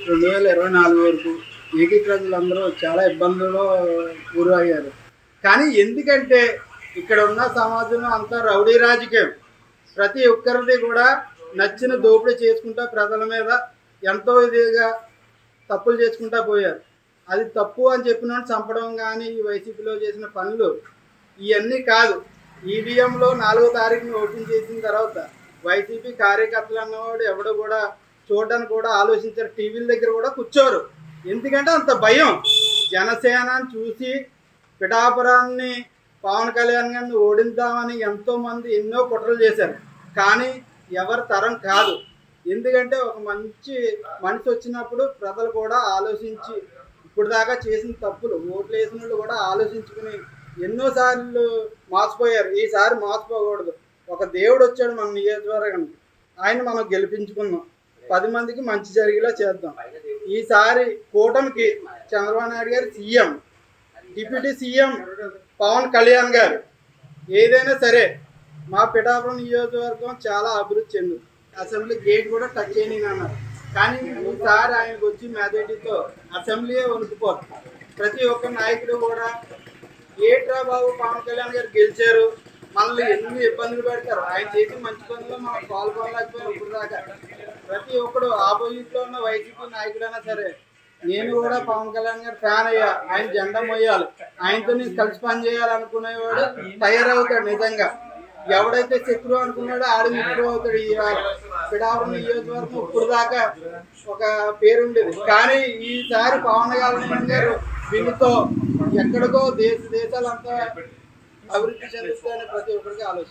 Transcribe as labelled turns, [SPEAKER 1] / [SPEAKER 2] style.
[SPEAKER 1] 2024 వరకు ఏకీకృతులందరూ చాలా ఇబ్బందుల్లో గురయ్యారు. కానీ ఎందుకంటే ఇక్కడ ఉన్న సమాజంలో అంతా రౌడీ రాజకీయం. ప్రతి ఒక్కరిది కూడా నచ్చిన దోపిడీ చేసుకుంటా ప్రజల మీద ఎంతో ఇదిగా తప్పులు చేసుకుంటా పోయారు. అది తప్పు అని చెప్పిన చంపడం కానీ ఈ వైసీపీలో చేసిన పనులు ఇవన్నీ కాదు. ఈవీఎంలో 4వ తారీఖున ఓపెన్ చేసిన తర్వాత వైసీపీ కార్యకర్తలు అన్నవాడు ఎవడు కూడా చూడడానికి కూడా ఆలోచించారు. టీవీల దగ్గర కూడా కూర్చోరు. ఎందుకంటే అంత భయం. జనసేనని చూసి పిఠాపురాన్ని పవన్ కళ్యాణ్ గారిని ఓడిద్దామని ఎంతోమంది ఎన్నో కుట్రలు చేశారు. కానీ ఎవరి తరం కాదు. ఎందుకంటే ఒక మంచి మనిషి వచ్చినప్పుడు ప్రజలు కూడా ఆలోచించి ఇప్పుడు దాకా చేసిన తప్పులు ఓట్లు వేసిన వాళ్ళు కూడా ఆలోచించుకుని ఎన్నోసార్లు మోసపోయారు. ఈసారి మోసపోకూడదు. ఒక దేవుడు వచ్చాడు మన నియోజకవర్గానికి, ఆయన మనం గెలిపించుకున్నాం. 10 మందికి మంచి జరిగేలా చేద్దాం. ఈసారి కూటమికి చంద్రబాబు నాయుడు గారు CM, deputy CM Pawan Kalyan గారు ఏదైనా సరే మా పిఠాపురం నియోజకవర్గం చాలా అభివృద్ధి చెందు. అసెంబ్లీ గేట్ కూడా టచ్ చేయని అన్నారు. కానీ ఈసారి ఆయనకు వచ్చి మెజారిటీతో అసెంబ్లీయే వణుకుపోతుంది. ప్రతి ఒక్క నాయకుడు కూడా ఏట్రా బాబు పవన్ కళ్యాణ్ గారు గెలిచారు, మనల్ని ఎన్ని ఇబ్బందులు పెడతారు, ఆయన చేసిన మంచి పనుల్లో మనం పాల్గొనలేకపోయాం ఇప్పుడు దాకా. ప్రతి ఒక్కడు ఆపోజిట్లో ఉన్న వైసీపీ నాయకుడైనా సరే నేను కూడా పవన్ కళ్యాణ్ గారు ఫ్యాన్ అయ్యా, ఆయన జెండా మొయ్యాలి, ఆయనతో నేను కలిసి పని చేయాలనుకునేవాడు తయారవుతాడు. నిజంగా ఎవడైతే శత్రువు అనుకున్నాడో ఆడ మిత్రుడు అవుతాడు. ఈ పిఠాపురం నియోజకవర్గం ఇప్పుడు దాకా ఒక పేరుండేది. కానీ ఈసారి పవన్ కళ్యాణ్ గారు దీనితో ఎక్కడికో దేశాలంతా అభివృద్ధి చెందుతాయని ప్రతి ఒక్కరికి ఆలోచన.